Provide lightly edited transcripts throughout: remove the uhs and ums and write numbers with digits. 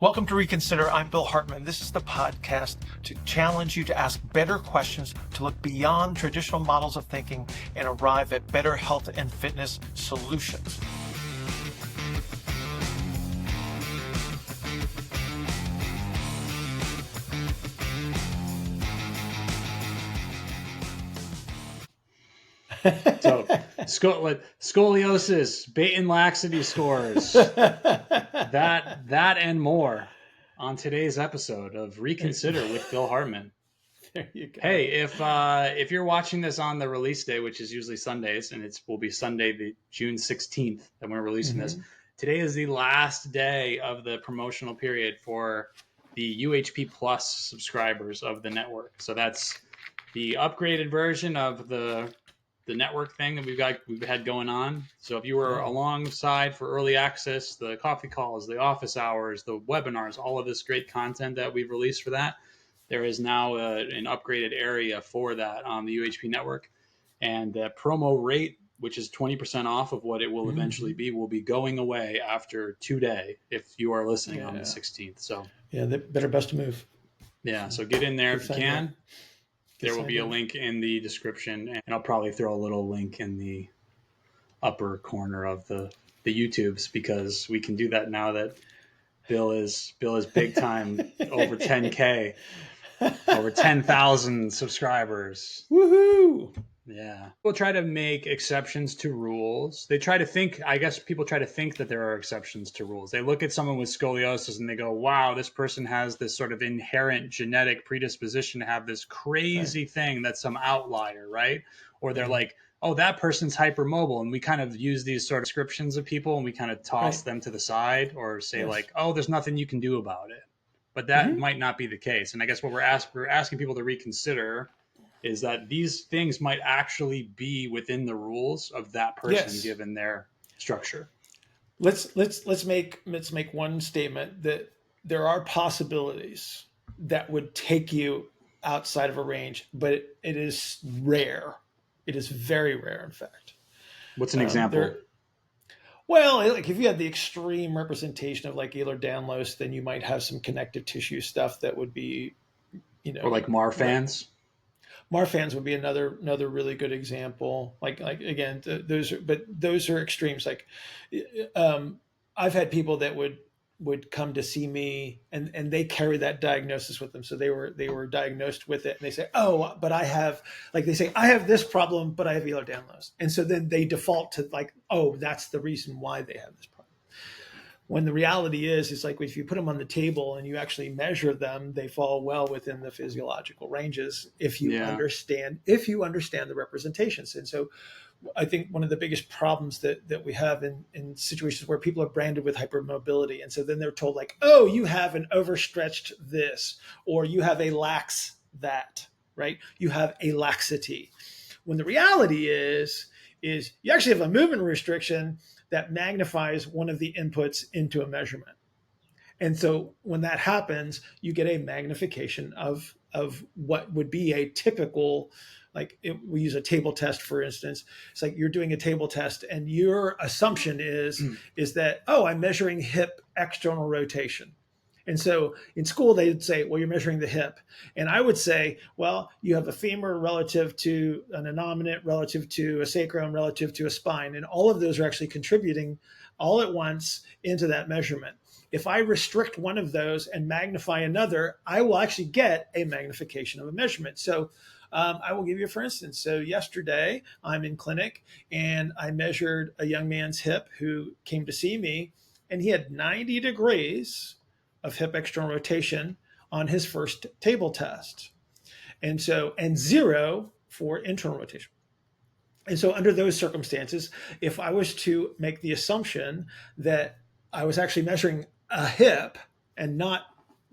Welcome to Reconsider. I'm Bill Hartman. This is the podcast to challenge you to ask better questions, to look beyond traditional models of thinking and arrive at better health and fitness solutions. So, scoliosis, bait and laxity scores, that and more on today's episode of Reconsider with Bill Hartman. There you go. Hey, if you're watching this on the release day, which is usually Sundays, and will be Sunday, the June 16th, that we're releasing this. Today is the last day of the promotional period for the UHP Plus subscribers of the network. So that's the upgraded version of the network thing that we've had going on. So if you were alongside for early access, the coffee calls, the office hours, the webinars, all of this great content that we've released for that, there is now an upgraded area for that on the UHP network. And the promo rate, which is 20% off of what it will eventually be, will be going away after today if you are listening on the 16th. So yeah, they better best move. Yeah, so get in there if you can. There will be a link in the description, and I'll probably throw a little link in the upper corner of the YouTubes, because we can do that now that Bill is big time, over 10K, over 10,000 subscribers. Woohoo! Yeah. People try to make exceptions to rules. They try to think, I guess people try to think that there are exceptions to rules. They look at someone with scoliosis and they go, wow, this person has this sort of inherent genetic predisposition to have this crazy thing that's some outlier, right? Or they're like, oh, that person's hypermobile. And we kind of use these sort of descriptions of people and we kind of toss them to the side, or say like, oh, there's nothing you can do about it. But that might not be the case. And I guess what we're asking people to reconsider is that these things might actually be within the rules of that person given their structure. Let's make one statement that there are possibilities that would take you outside of a range, but it is rare. It is very rare, in fact. What's an example? Well, like if you had the extreme representation of like Ehlers-Danlos, then you might have some connective tissue stuff that would be, or like Marfan's. Marfan's would be another really good example. Like again, those are extremes. Like, I've had people that would come to see me and they carry that diagnosis with them. So they were diagnosed with it, and they say, oh, but I have this problem, but I have Ehlers-Danlos. And so then they default to like, oh, that's the reason why they have this problem. When the reality is like if you put them on the table and you actually measure them, they fall well within the physiological ranges if you understand the representations. And so I think one of the biggest problems that we have in situations where people are branded with hypermobility, and so then they're told like, oh, you have an overstretched this, or you have a lax that, right? You have a laxity. When the reality is you actually have a movement restriction that magnifies one of the inputs into a measurement. And so when that happens, you get a magnification of what would be a typical, we use a table test, for instance. It's like you're doing a table test and your assumption is that, oh, I'm measuring hip external rotation. And so in school, they'd say, well, you're measuring the hip. And I would say, well, you have a femur relative to an innominate, relative to a sacrum, relative to a spine. And all of those are actually contributing all at once into that measurement. If I restrict one of those and magnify another, I will actually get a magnification of a measurement. So I will give you, for instance, so yesterday I'm in clinic and I measured a young man's hip who came to see me, and he had 90 degrees of hip external rotation on his first table test. And 0 for internal rotation. And so under those circumstances, if I was to make the assumption that I was actually measuring a hip and not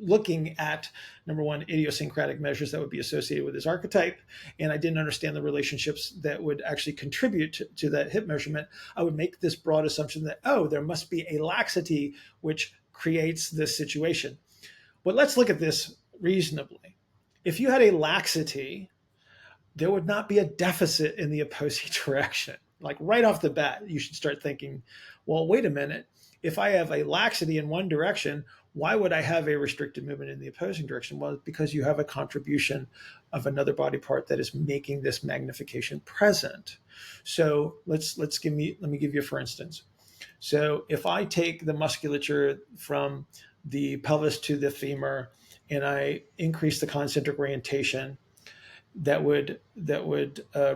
looking at, number one, idiosyncratic measures that would be associated with his archetype, and I didn't understand the relationships that would actually contribute to that hip measurement, I would make this broad assumption that, oh, there must be a laxity which creates this situation. But let's look at this reasonably. If you had a laxity, there would not be a deficit in the opposing direction. Like right off the bat, you should start thinking, well, wait a minute. if I have a laxity in one direction, why would I have a restricted movement in the opposing direction? Well, because you have a contribution of another body part that is making this magnification present. So let me give you, for instance. So if I take the musculature from the pelvis to the femur and I increase the concentric orientation, that would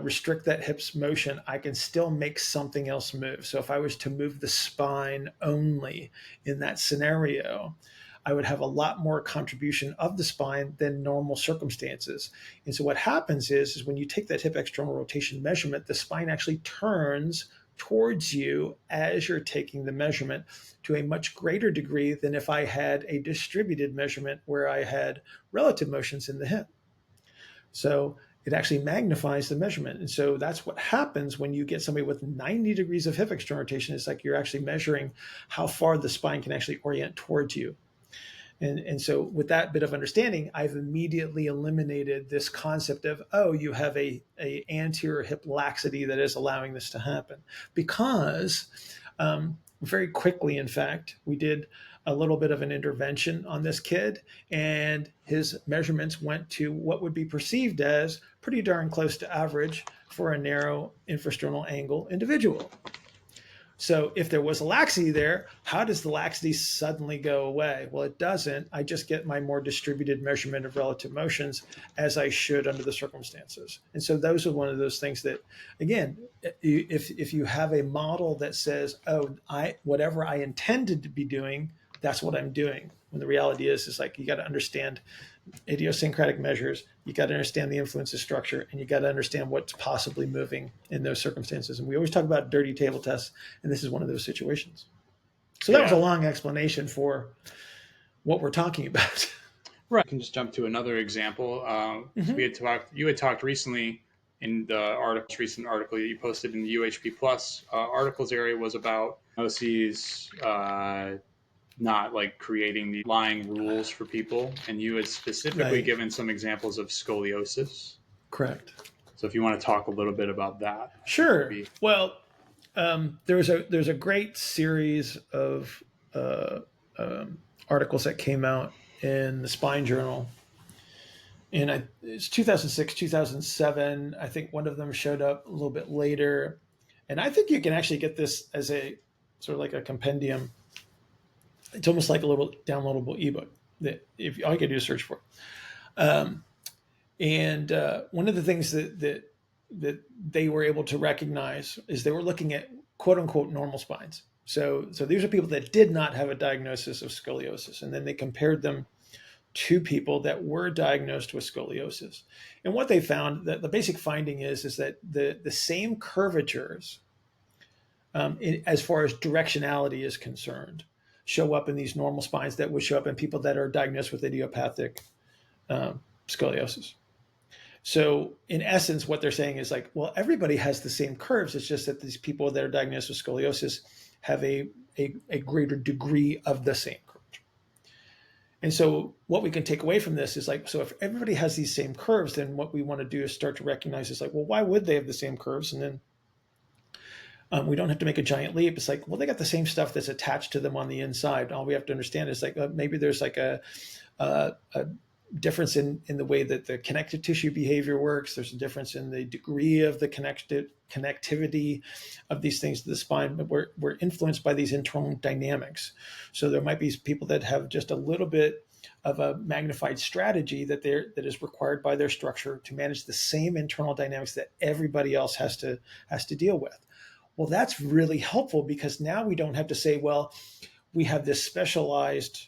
restrict that hip's motion, I can still make something else move. So if I was to move the spine only in that scenario, I would have a lot more contribution of the spine than normal circumstances. And so what happens is when you take that hip external rotation measurement, the spine actually turns towards you as you're taking the measurement to a much greater degree than if I had a distributed measurement where I had relative motions in the hip. So it actually magnifies the measurement. And so that's what happens when you get somebody with 90 degrees of hip external rotation. It's like you're actually measuring how far the spine can actually orient towards you. And so with that bit of understanding, I've immediately eliminated this concept of, oh, you have a anterior hip laxity that is allowing this to happen. Because very quickly, in fact, we did a little bit of an intervention on this kid, and his measurements went to what would be perceived as pretty darn close to average for a narrow infrasternal angle individual. So if there was a laxity there, how does the laxity suddenly go away? Well, it doesn't. I just get my more distributed measurement of relative motions as I should under the circumstances. And so those are one of those things that, again, if you have a model that says, oh, whatever I intended to be doing, that's what I'm doing. When the reality is like you got to understand idiosyncratic measures, you got to understand the influence of structure, and you got to understand what's possibly moving in those circumstances. And we always talk about dirty table tests, and this is one of those situations. So that was a long explanation for what we're talking about. Right. I can just jump to another example. You had talked recently in the recent article that you posted in the UHP Plus articles area was about diagnoses, not like creating the lying rules for people. And you had specifically given some examples of scoliosis. Correct. So if you want to talk a little bit about that. Sure. Well, there's a great series of articles that came out in the Spine Journal. And it's 2006, 2007. I think one of them showed up a little bit later. And I think you can actually get this as a sort of like a compendium. It's almost like a little downloadable ebook that if all you can do is search for. And one of the things that they were able to recognize is they were looking at quote unquote normal spines. So these are people that did not have a diagnosis of scoliosis, and then they compared them to people that were diagnosed with scoliosis. And what they found, that the basic finding is that the same curvatures, as far as directionality is concerned, show up in these normal spines that would show up in people that are diagnosed with idiopathic scoliosis. So in essence, what they're saying is like, well, everybody has the same curves. It's just that these people that are diagnosed with scoliosis have a greater degree of the same curve. And so what we can take away from this is like, so if everybody has these same curves, then what we want to do is start to recognize is like, well, why would they have the same curves? And then we don't have to make a giant leap. It's like, well, they got the same stuff that's attached to them on the inside. All we have to understand is like, maybe there's like a difference in the way that the connective tissue behavior works. There's a difference in the degree of the connectivity of these things to the spine, but we're influenced by these internal dynamics. So there might be people that have just a little bit of a magnified strategy that is required by their structure to manage the same internal dynamics that everybody else has to deal with. Well, that's really helpful because now we don't have to say, well, we have this specialized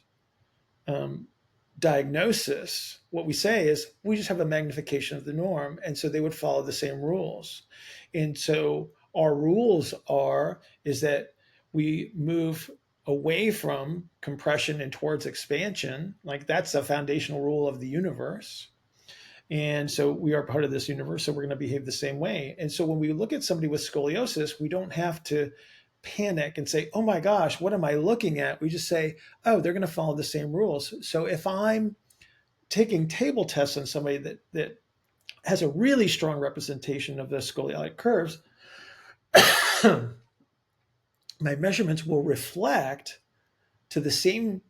diagnosis. What we say is we just have a magnification of the norm, and so they would follow the same rules. And so our rules is that we move away from compression and towards expansion. Like that's a foundational rule of the universe. And so we are part of this universe, so we're going to behave the same way. And so when we look at somebody with scoliosis, we don't have to panic and say, oh my gosh, what am I looking at? We just say, oh, they're going to follow the same rules. So if I'm taking table tests on somebody that has a really strong representation of the scoliotic curves, my measurements will reflect to the same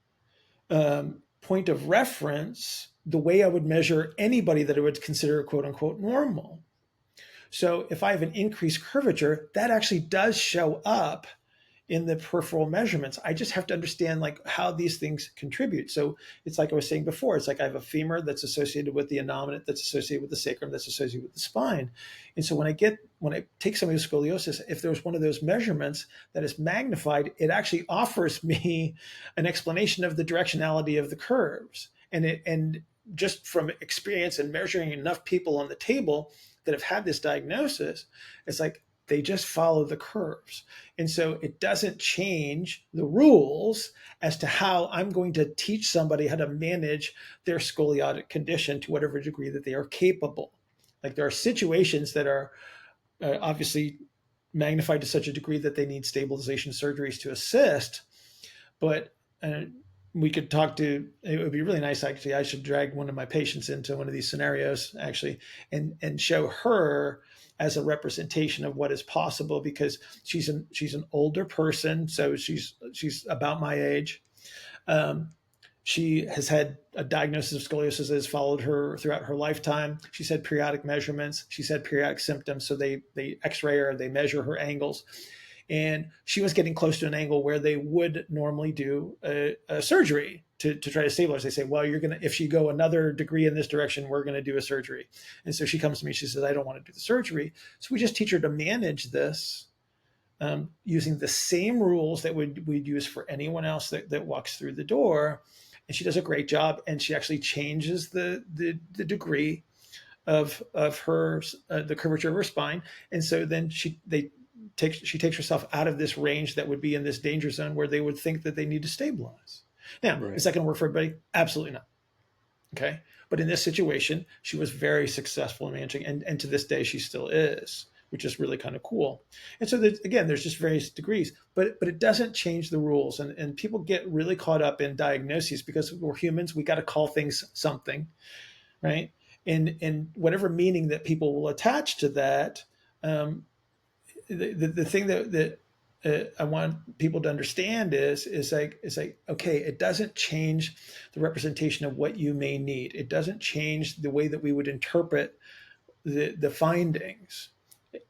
point of reference the way I would measure anybody that I would consider quote unquote normal. So if I have an increased curvature, that actually does show up in the peripheral measurements. I just have to understand like how these things contribute. So it's like I was saying before, it's like I have a femur that's associated with the innominate, that's associated with the sacrum, that's associated with the spine. And so when I take somebody with scoliosis, if there's one of those measurements that is magnified, it actually offers me an explanation of the directionality of the curves. And just from experience and measuring enough people on the table that have had this diagnosis, it's like they just follow the curves. And so it doesn't change the rules as to how I'm going to teach somebody how to manage their scoliotic condition to whatever degree that they are capable. Like there are situations that are obviously magnified to such a degree that they need stabilization surgeries to assist, but we could talk to, it would be really nice actually, I should drag one of my patients into one of these scenarios actually and show her as a representation of what is possible, because she's an older person, so she's about my age. She has had a diagnosis of scoliosis that has followed her throughout her lifetime. She's had periodic measurements. She's had periodic symptoms. So they x-ray her, they measure her angles. And she was getting close to an angle where they would normally do a surgery to try to stabilize. They say, well, if you go another degree in this direction, we're going to do a surgery. And so she comes to me, she says, I don't want to do the surgery. So we just teach her to manage this using the same rules that we'd use for anyone else that walks through the door. And she does a great job. And she actually changes the degree of her, the curvature of her spine. And so then she takes herself out of this range that would be in this danger zone where they would think that they need to stabilize. Now, right. Is that going to work for everybody? Absolutely not. Okay. But in this situation, she was very successful in managing, and to this day, she still is, which is really kind of cool. And so again, there's just various degrees, but it doesn't change the rules. And people get really caught up in diagnoses because we're humans. We got to call things something, right? And whatever meaning that people will attach to that, the thing that I want people to understand is like, okay, it doesn't change the representation of what you may need. It doesn't change the way that we would interpret the findings.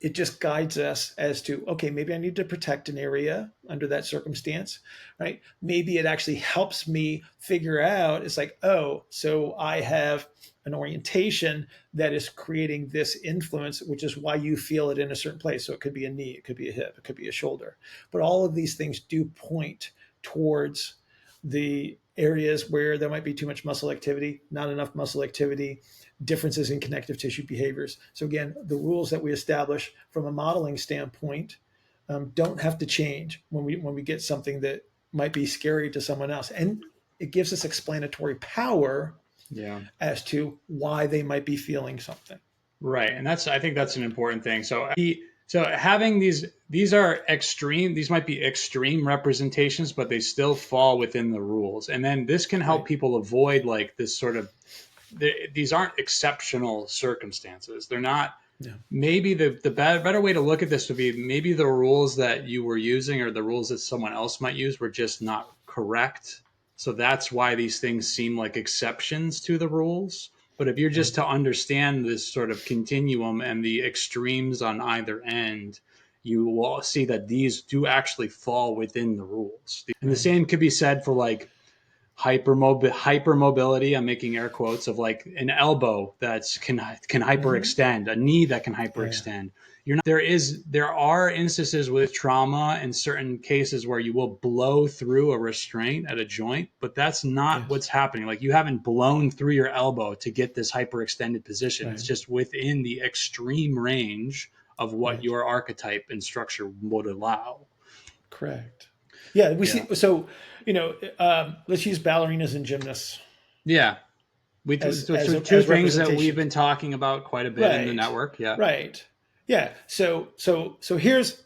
It just guides us as to, okay, maybe I need to protect an area under that circumstance, right? Maybe it actually helps me figure out, it's like, oh, so I have an orientation that is creating this influence, which is why you feel it in a certain place. So it could be a knee, it could be a hip, it could be a shoulder. But all of these things do point towards the areas where there might be too much muscle activity, not enough muscle activity, differences in connective tissue behaviors. So again, the rules that we establish from a modeling standpoint don't have to change when we get something that might be scary to someone else. And it gives us explanatory power as to why they might be feeling something. Right. And I think that's an important thing. So having these are extreme, these might be extreme representations, but they still fall within the rules. And then this can help people avoid like this sort of, these aren't exceptional circumstances. They're not, maybe the better way to look at this would be maybe the rules that you were using or the rules that someone else might use were just not correct. So that's why these things seem like exceptions to the rules. But if you're just to understand this sort of continuum and the extremes on either end, you will see that these do actually fall within the rules. And the same could be said for like hypermobility. I'm making air quotes of like an elbow that can hyperextend, a knee that can hyperextend. There are instances with trauma in certain cases where you will blow through a restraint at a joint, but that's not what's happening. Like you haven't blown through your elbow to get this hyperextended position. It's just within the extreme range of what your archetype and structure would allow. Correct. Yeah, we see. So, let's use ballerinas and gymnasts. Yeah. Two things that we've been talking about quite a bit in the network. Yeah. Right. Yeah. So here's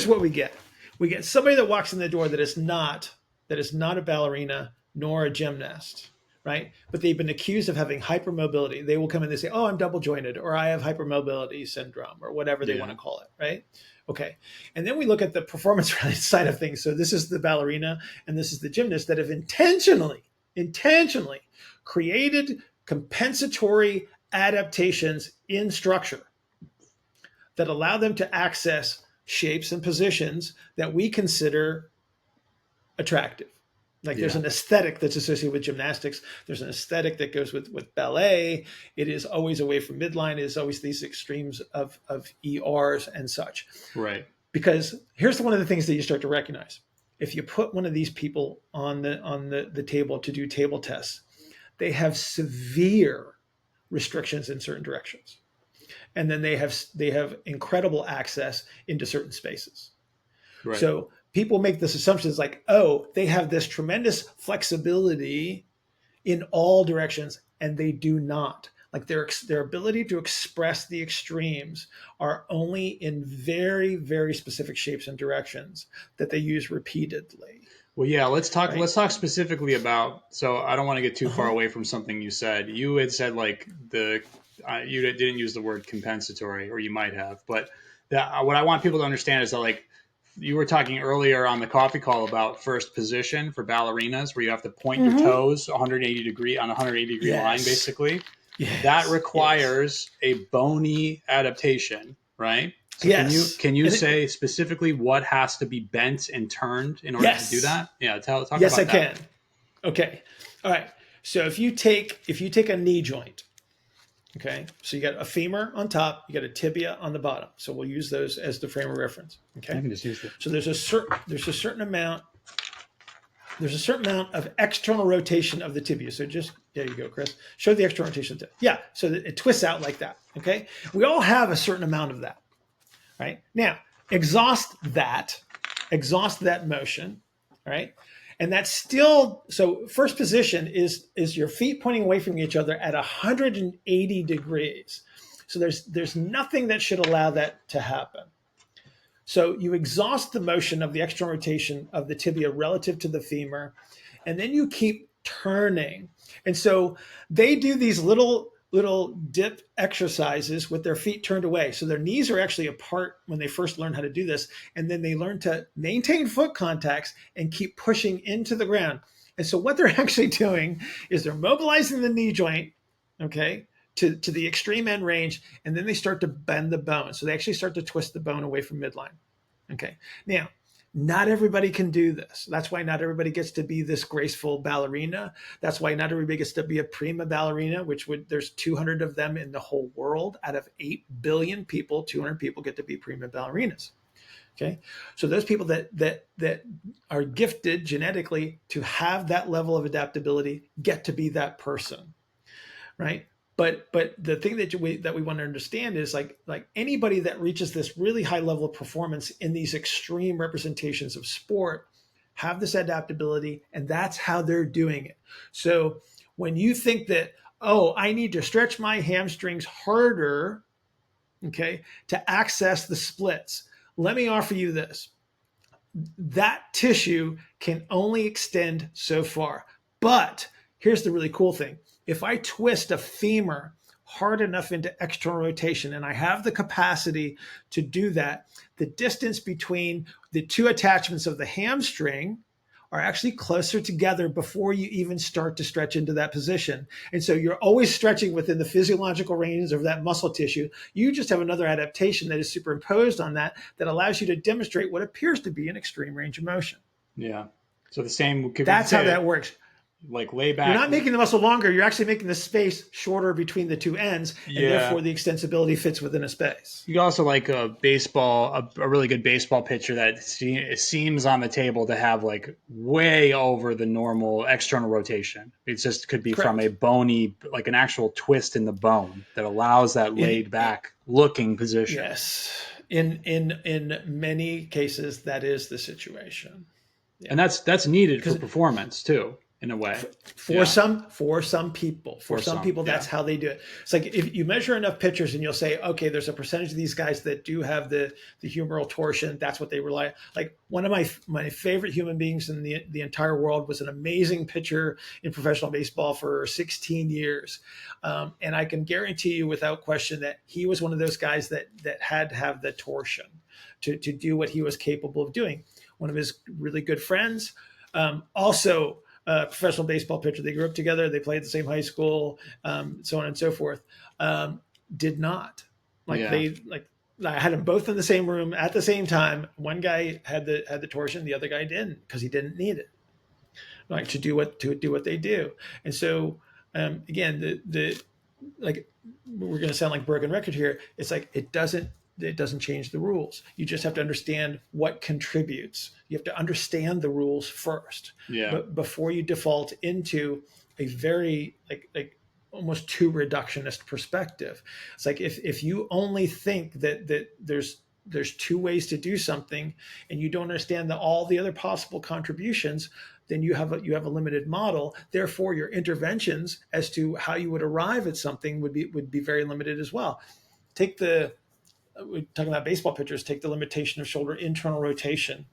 what we get. We get somebody that walks in the door that is not a ballerina nor a gymnast, right? But they've been accused of having hypermobility. They will come in and say, "Oh, I'm double jointed," or "I have hypermobility syndrome," or whatever they want to call it, right? Okay. And then we look at the performance side of things. So this is the ballerina and this is the gymnast that have intentionally created compensatory adaptations in structure that allow them to access shapes and positions that we consider attractive. Like there's Yeah. an aesthetic that's associated with gymnastics. There's an aesthetic that goes with ballet. It is always away from midline. It is always these extremes of ERs and such. Right. Because here's one of the things that you start to recognize. If you put one of these people on the table to do table tests, they have severe restrictions in certain directions. And then they have incredible access into certain spaces. Right. So people make this assumptions like, oh, they have this tremendous flexibility in all directions, and they do not. Like their ability to express the extremes are only in very, very specific shapes and directions that they use repeatedly. Well, yeah, let's talk. Right? Let's talk specifically about. So I don't want to get too far Uh-huh. away from something you said. You had said like you didn't use the word compensatory, or you might have, but what I want people to understand is that like you were talking earlier on the coffee call about first position for ballerinas, where you have to point your Mm-hmm. toes 180 degree on a 180-degree line, Yes. basically. That Yes. Yes. requires a bony adaptation, right? So Yes. can you And say specifically what has to be bent and turned in order to do yes. that? Yeah, talk Yes, I about that. can. Okay. All right. So if you take a knee joint, okay, so you got a femur on top, you got a tibia on the bottom. So we'll use those as the frame of reference. I Okay. can just use it. So there's a certain amount of external rotation of the tibia. So just there you go, Chris. Show the external rotation. Yeah. So that it twists out like that. Okay. We all have a certain amount of that. Right now, exhaust that motion. Right. And that's still, so first position is your feet pointing away from each other at 180 degrees. So there's nothing that should allow that to happen. So you exhaust the motion of the external rotation of the tibia relative to the femur, and then you keep turning. And so they do these little dip exercises with their feet turned away. So their knees are actually apart when they first learn how to do this. And then they learn to maintain foot contacts and keep pushing into the ground. And so what they're actually doing is they're mobilizing the knee joint, okay, to the extreme end range, and then they start to bend the bone. So they actually start to twist the bone away from midline. Okay. Now, not everybody can do this. That's why not everybody gets to be this graceful ballerina. That's why not everybody gets to be a prima ballerina, there's 200 of them in the whole world. Out of 8 billion people, 200 people get to be prima ballerinas. Okay. So those people that are gifted genetically to have that level of adaptability get to be that person. Right. But the thing that we want to understand is like anybody that reaches this really high level of performance in these extreme representations of sport have this adaptability, and that's how they're doing it. So when you think that, oh, I need to stretch my hamstrings harder, okay, to access the splits, let me offer you this. That tissue can only extend so far. But here's the really cool thing. If I twist a femur hard enough into external rotation, and I have the capacity to do that, the distance between the two attachments of the hamstring are actually closer together before you even start to stretch into that position. And so you're always stretching within the physiological range of that muscle tissue. You just have another adaptation that is superimposed on that allows you to demonstrate what appears to be an extreme range of motion. Yeah. So the same could be That's how said, that works. like lay You're back. not making the muscle longer. You're actually making the space shorter between the two ends, and Yeah. therefore the extensibility fits within a space. You also like a really good baseball pitcher that seems on the table to have like way over the normal external rotation. It just could be from a Correct. bony, like an actual twist in the bone that allows that laid back looking position. Yes. In many cases, that is the situation. Yeah. And that's needed for performance too. in a way. For Yeah. some people, For some, that's yeah. how they do it. It's like if you measure enough pictures and you'll say, okay, there's a percentage of these guys that do have the humeral torsion. That's what they rely on. Like one of my favorite human beings in the entire world was an amazing pitcher in professional baseball for 16 years. And I can guarantee you without question that he was one of those guys that had to have the torsion to do what he was capable of doing. One of his really good friends, also professional baseball pitcher. They grew up together. They played at the same high school, so on and so forth. Did not Yeah. I had them both in the same room at the same time. One guy had the torsion, the other guy didn't because he didn't need it, like to do what they do. And so again, the like we're going to sound like broken record here. It's like it doesn't change the rules. You just have to understand what contributes. You have to understand the rules first, Yeah. but before you default into a very almost too reductionist perspective. It's like if you only think that there's two ways to do something and you don't understand all the other possible contributions, then you have a limited model. Therefore, your interventions as to how you would arrive at something would be very limited as well. We're talking about baseball pitchers. Take the limitation of shoulder internal rotation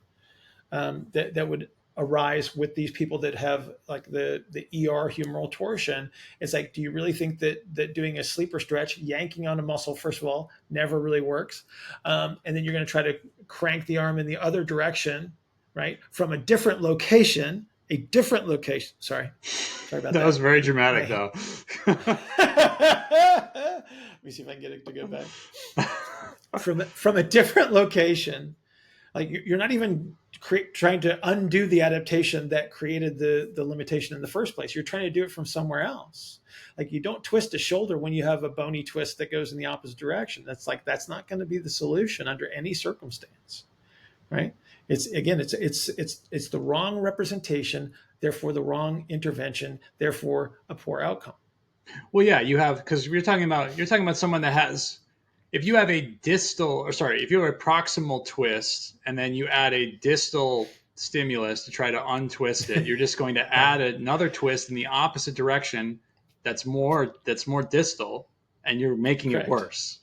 that would arise with these people that have like the ER humeral torsion. It's like, do you really think that doing a sleeper stretch, yanking on a muscle, first of all, never really works, and then you're going to try to crank the arm in the other direction, right, from a different location, Sorry about That was that. very dramatic, though. Let me see if I can get it to go back. From a different location, like you're not even trying to undo the adaptation that created the limitation in the first place. You're trying to do it from somewhere else. Like you don't twist a shoulder when you have a bony twist that goes in the opposite direction. That's not going to be the solution under any circumstance, right? It's the wrong representation, therefore the wrong intervention, therefore a poor outcome. Well, yeah, you have, because you're talking about someone that has, if you have if you have a proximal twist and then you add a distal stimulus to try to untwist it, you're just going to Right. add another twist in the opposite direction that's more distal, and you're making it Correct. worse.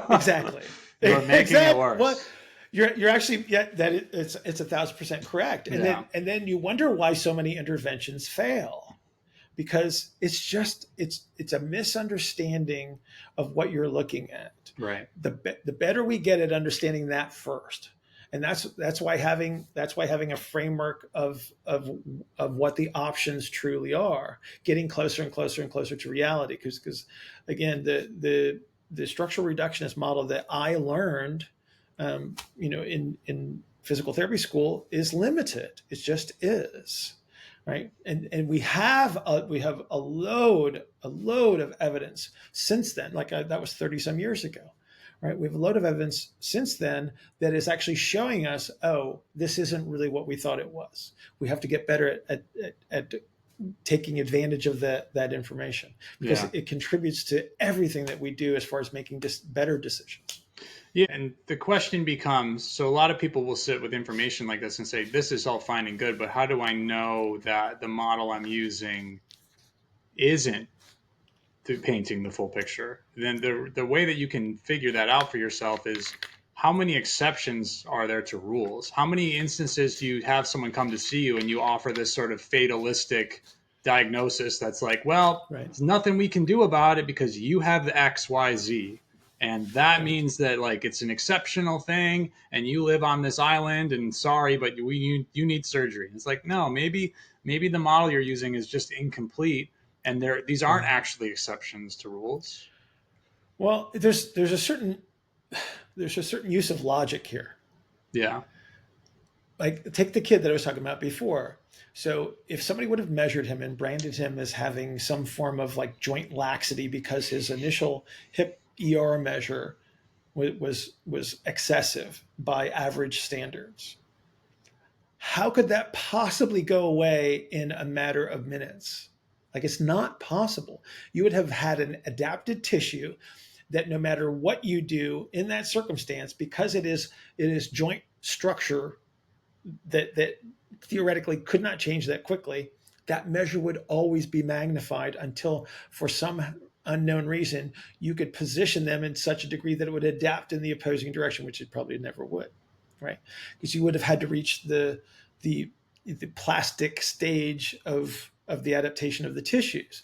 Exactly. You're making it Exactly. Well, worse. you're actually, yeah, it's 1,000% correct. And Yeah. then you wonder why so many interventions fail, because it's a misunderstanding of what you're looking at. Right. The better we get at understanding that first, and that's why having a framework of what the options truly are, getting closer and closer and closer to reality, because again, the structural reductionist model that I learned in physical therapy school is limited. It just is, right? And we have a load of evidence since then. That was 30 some years ago, right? We have a load of evidence since then that is actually showing us, oh, this isn't really what we thought it was. We have to get better at taking advantage of that information, because Yeah. it contributes to everything that we do as far as making better decisions. Yeah, and the question becomes, so a lot of people will sit with information like this and say, this is all fine and good, but how do I know that the model I'm using isn't painting the full picture? Then the way that you can figure that out for yourself is, how many exceptions are there to rules? How many instances do you have someone come to see you and you offer this sort of fatalistic diagnosis that's like, well, Right. there's nothing we can do about it because you have the XYZ. And that Right. means that like it's an exceptional thing and you live on this island and sorry, but you need surgery. It's like, no, maybe the model you're using is just incomplete, and these aren't Mhm. actually exceptions to rules. Well, there's a certain use of logic here. Yeah. Like take the kid that I was talking about before. So if somebody would have measured him and branded him as having some form of like joint laxity because his initial hip ER measure was excessive by average standards, how could that possibly go away in a matter of minutes? Like it's not possible. You would have had an adapted tissue that no matter what you do in that circumstance, because it is joint structure that theoretically could not change that quickly, that measure would always be magnified until, for some unknown reason, you could position them in such a degree that it would adapt in the opposing direction, which it probably never would, right? Because you would have had to reach the the plastic stage of the adaptation of the tissues.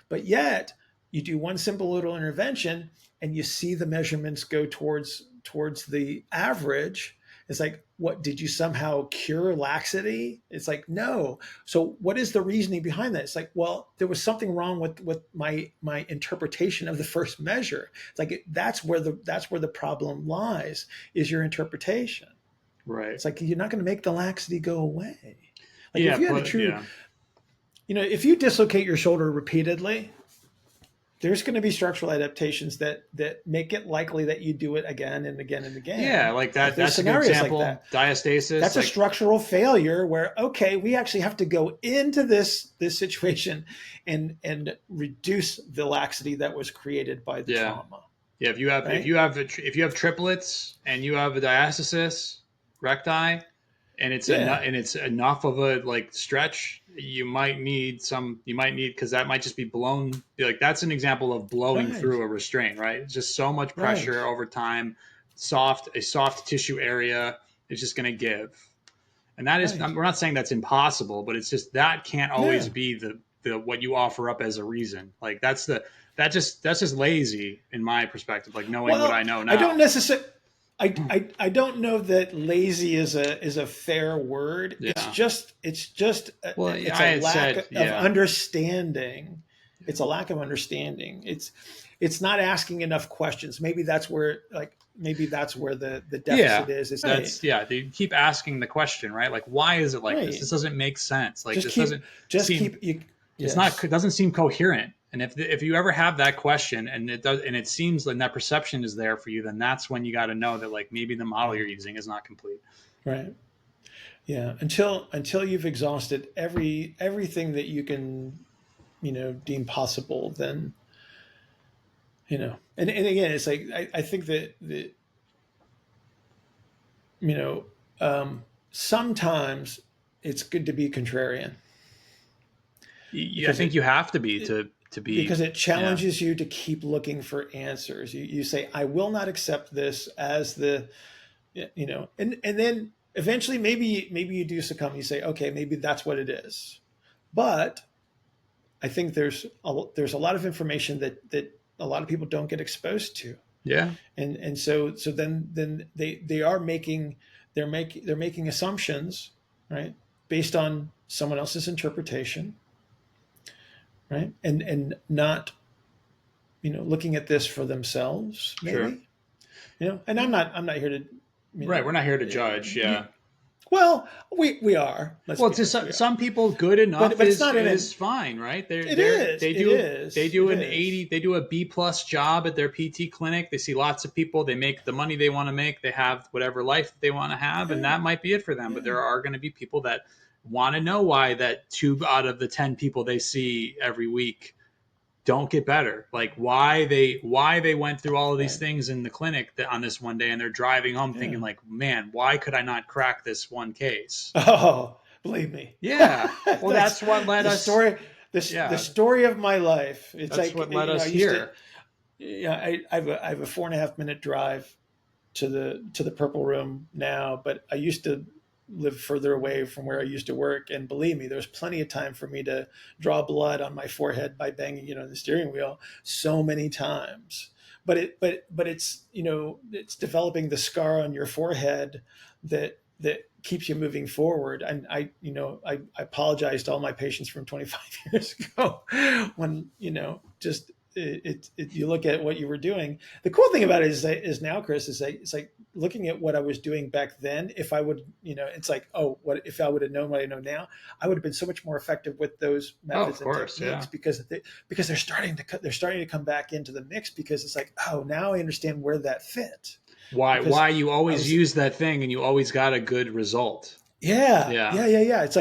But yet, you do one simple little intervention, and you see the measurements go towards the average. It's like, what, did you somehow cure laxity? It's like, no. So what is the reasoning behind that? It's like, well, there was something wrong with my interpretation of the first measure. It's like, that's where the problem lies, is your interpretation. Right. It's like, you're not going to make the laxity go away. Like, Yeah. if you had a true, if you dislocate your shoulder repeatedly, there's going to be structural adaptations that make it likely that you do it again and again and again. Yeah, like that. That's a good example. Like diastasis. That's a structural failure where, okay, we actually have to go into this situation and reduce the laxity that was created by the trauma. Yeah, if you have triplets and you have a diastasis recti, and it's enough of a like stretch, you might need because that might just be blown. Like, that's an example of blowing through a restraint, right? It's just so much pressure over time. A soft tissue area is just going to give, and that is, we're not saying that's impossible, but it's just that can't always be the what you offer up as a reason. Like, that's just lazy in my perspective. Like, knowing what I know now. I don't necessarily. I don't know that lazy is a fair word. Yeah. It's a lack of understanding. It's a lack of understanding. It's not asking enough questions. Maybe that's where the deficit is. They keep asking the question, right? Like, why is it like this? This doesn't make sense. Like, it doesn't seem coherent. And if you ever have that question and it seems like that perception is there for you, then that's when you got to know that, like, maybe the model you're using is not complete. Right. Yeah. Until you've exhausted everything that you can, deem possible, then, and again, it's like, I think that sometimes it's good to be contrarian. I think you have to be to be, because it challenges you to keep looking for answers. You say, I will not accept this as the, and then eventually maybe you do succumb. You say, okay, maybe that's what it is. But I think there's a lot of information that a lot of people don't get exposed to. Yeah. And so then they are making assumptions, right, based on someone else's interpretation. Right. And not, looking at this for themselves, maybe, and I'm not here to, we're not here to judge. Yeah. Well, we are. Some people, good enough but is fine, right? They do a B+ job at their PT clinic. They see lots of people. They make the money they want to make. They have whatever life they want to have, and that might be it for them. But there are going to be people that want to know why that 2 out of the 10 people they see every week don't get better. Like, why they went through all of these things in the clinic on this one day, and they're driving home thinking, like, man, why could I not crack this one case? Oh, believe me. Yeah. Well, that's what led us. The story of my life. It's that's like what led us here. I have a 4.5 minute drive to the Purple Room now, but I used to live further away from where I used to work. And believe me, there's plenty of time for me to draw blood on my forehead by banging, the steering wheel so many times. But it's, it's developing the scar on your forehead that keeps you moving forward. And I apologize to all my patients from 25 years ago when, you look at what you were doing. The cool thing about it is now, Chris, it's like looking at what I was doing back then. If I would, it's like, oh, what if I would have known what I know now? I would have been so much more effective with those methods and techniques because they're starting to come back into the mix, because it's like, oh, now I understand where that fit. Why you always use that thing and you always got a good result. Yeah, Yeah. yeah, yeah, yeah. It's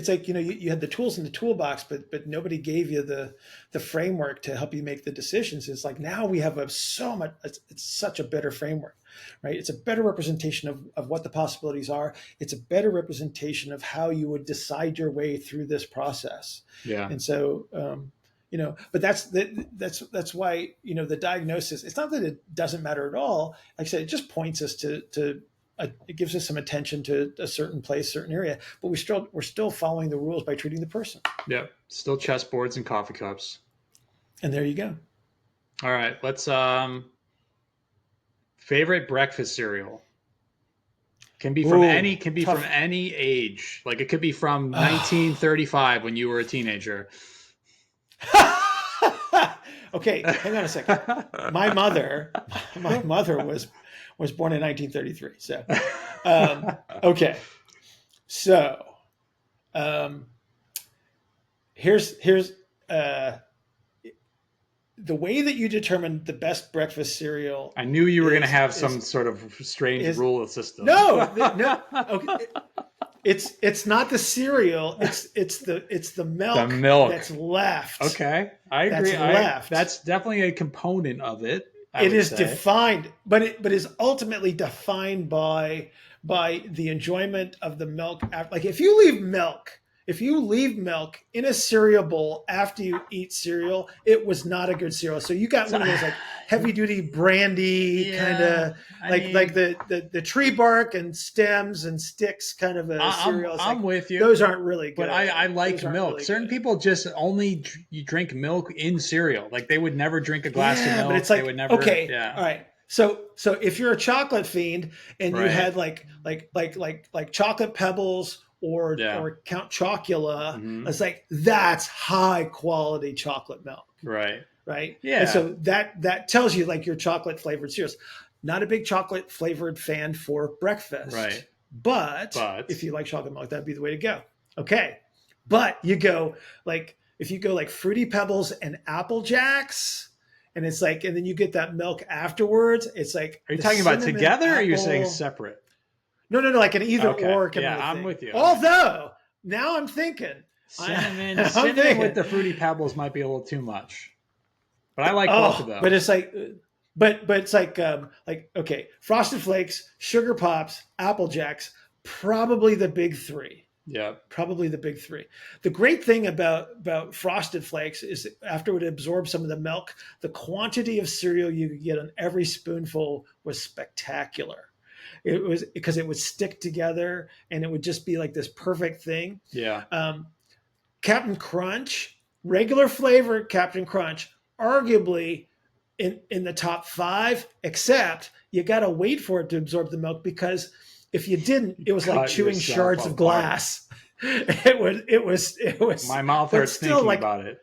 like you had the tools in the toolbox, but nobody gave you the framework to help you make the decisions. It's like now we have a so much. It's such a better framework, right? It's a better representation of what the possibilities are. It's a better representation of how you would decide your way through this process. Yeah. And so, but that's why the diagnosis. It's not that it doesn't matter at all. Like I said, it just points us to it gives us some attention to a certain place, certain area, but we're still following the rules by treating the person. Yep. Still chessboards and coffee cups. And there you go. All right. Let's favorite breakfast cereal. Ooh, Can be from tough. any age. Like it could be from Oh. 1935 when you were a teenager. Okay, hang on a second. My mother, my mother was born in 1933. So, okay, so um, here's uh, the way that you determine the best breakfast cereal I knew you were going to is have some is sort of strange is rule system. no. Okay, it's not the cereal. It's the The milk milk. that's left. Okay, I That's agree. I left. That's definitely a component of it. I It would is say. defined, but is ultimately defined by the enjoyment of the milk. Like if you leave milk in a cereal bowl after you eat cereal, it was not a good cereal. So you got So, one of those like heavy duty brandy kind yeah, of I like mean, the tree bark and stems and sticks kind of a cereal. It's I'm like with you, those aren't really but good. I like Those aren't milk. really Certain good. people just only you drink milk in cereal. Like they would never drink a glass of Yeah, but it's milk. They would like never. okay, Yeah, all right. So if you're a chocolate fiend and you right. had like chocolate pebbles Yeah. or Count Chocula, Hmm. it's like that's high quality chocolate milk, Right. right? And Yeah. so that tells you like your chocolate flavored cereals. Not a big chocolate flavored fan for Right. breakfast, but But if you like chocolate milk, that'd be the way to go. Okay, but you go like if you go like Fruity Pebbles and Apple Jacks, and it's like, and then you get that milk afterwards. It's like are you the talking about cinnamon together or are you saying apple. separate? No, like an either Okay. or kind of Yeah, a I'm thing. with you. Okay. Although now I'm thinking, I'm Cinnamon with thinking, the fruity pebbles might be a little too much. But I like both of oh, but it's those. like, but it's like okay, Frosted Flakes, Sugar Pops, Apple Jacks, probably the big three. Yep. Probably the big three. The great thing about Frosted Flakes is after it absorbs some of the milk, the quantity of cereal you could get on every spoonful was spectacular. It was because it would stick together and it would just be like this perfect thing. Yeah. Um, Captain Crunch, regular flavor Captain Crunch, arguably in the top five, except you got to wait for it to absorb the milk because if you didn't, it was like Cut chewing yourself shards of apart. glass. It was, My mouth but hurts still thinking like, about it.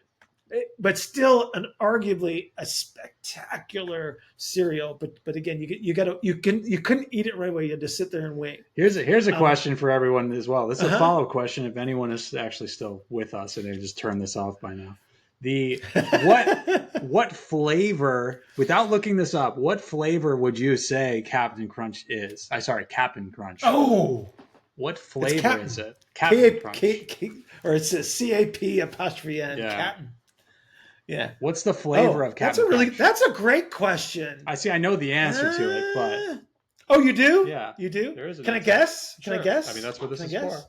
but still an arguably a spectacular cereal. But again, you couldn't eat it right away. You had to sit there and wait. Here's a Um, question for everyone as well. This is a uh follow question if anyone is actually still with us and they just turned this off by now. The huh. what flavor, without looking this up, what flavor would you say Captain Crunch is? I sorry, Captain Crunch. Oh, What it's flavor is Captain. it? Captain Crunch. Or it's a CAP apostrophe N. Yeah. Captain. Yeah. What's the flavor Oh, of Captain Crunch? that's a great question. I know the answer to it, but Uh, oh, you do? yeah, You do? there is an Can I answer. guess? Can I Sure. I mean, guess? that's what this Can I is for. guess?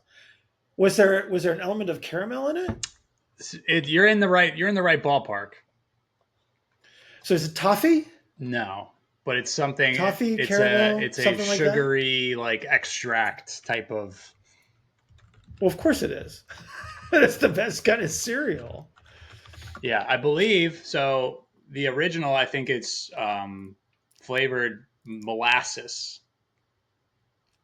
Was there an element of caramel in it? You're in the right. You're in the right ballpark. So is it toffee? No, but it's something. Toffee, caramel, It's a something like that? sugary like extract type of. Well, of course it is. It's the best kind of cereal. Yeah, I believe so. The original, I think it's flavored molasses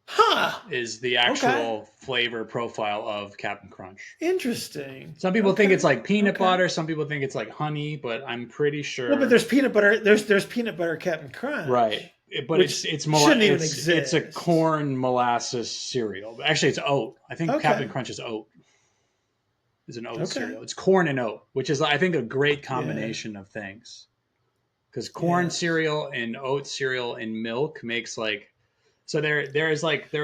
Huh. is the Okay. actual flavor profile of Captain Crunch. Interesting. Some people think it's Okay. like peanut Okay. butter. Some people think it's like honey, but I'm pretty Well, but sure. there's peanut butter. There's peanut butter Captain Right. Crunch, But which it's shouldn't even it's a exist. corn molasses cereal. Actually, it's oat. I think Captain Okay. Crunch is oat. Is an oat Okay. cereal. It's corn and oat, which is I think a great Yeah. combination of things. Because corn Yeah. cereal and oat cereal and milk makes like So there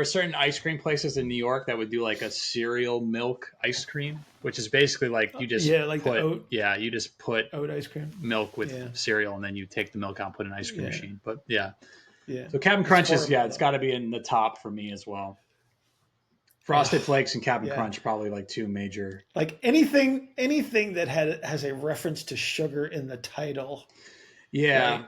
are certain ice cream places in New York that would do like a cereal milk ice cream, which is basically like Yeah, like the you just put oat ice cream. milk with Yeah, cereal, and then you take the milk out and put it in an ice cream yeah, machine. But yeah, yeah. so Captain It's Crunch is horrible it's though. got to be in the top for me as well. Frosted Ugh, Flakes and Captain yeah. Crunch probably like two major. Like anything that has a reference to sugar in the title, Yeah, right?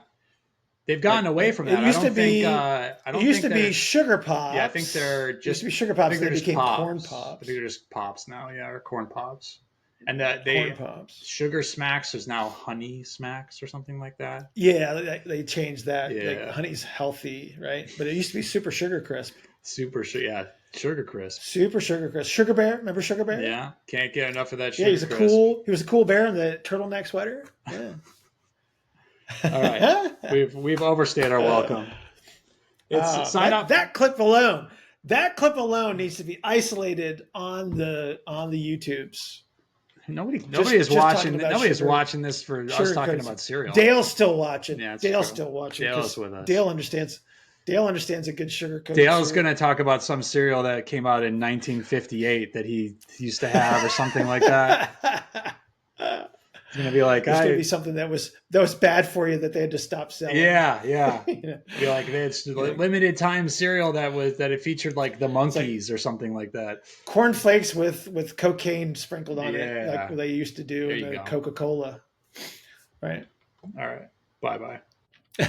they've gotten away Like from that. I don't think I it don't used think to be they're. sugar Yeah, I think pops. they're It used to just. be sugar I pops. think they're They just became corn pops. I think pops. they're just pops now. Yeah, or corn pops. And that Corn they pops. sugar smacks is now honey smacks or something like that. Yeah, they changed that. Like Yeah, honey's healthy, right? But it used to be super sugar crisp. yeah, sugar crisp. Super sugar crisp. Sugar Bear, remember Sugar Bear? Yeah, can't get enough of that Yeah, sugar crisp. he was a cool bear in the turtleneck sweater. Yeah. All right, we've overstayed our welcome. It's sign That up. that clip alone needs to be isolated on the YouTubes. Nobody is Just talking watching. about Nobody is watching this for us sugar talking coats. about cereal. Dale's still watching. Yeah, it's Dale's true. still watching Dale is because with us. Dale understands. Dale understands a good sugar coated Dale's going cereal. to talk about some cereal that came out in 1958 that he used to have or something like that. He's going to be like, There's going to be something that was bad for you that they had to stop selling. yeah, yeah. You know? Be like, it's limited time cereal that it featured like the monkeys or something like that. Cornflakes with cocaine sprinkled on it, Yeah. like they used to do There in you the go. Coca-Cola. Right. All right. Bye bye.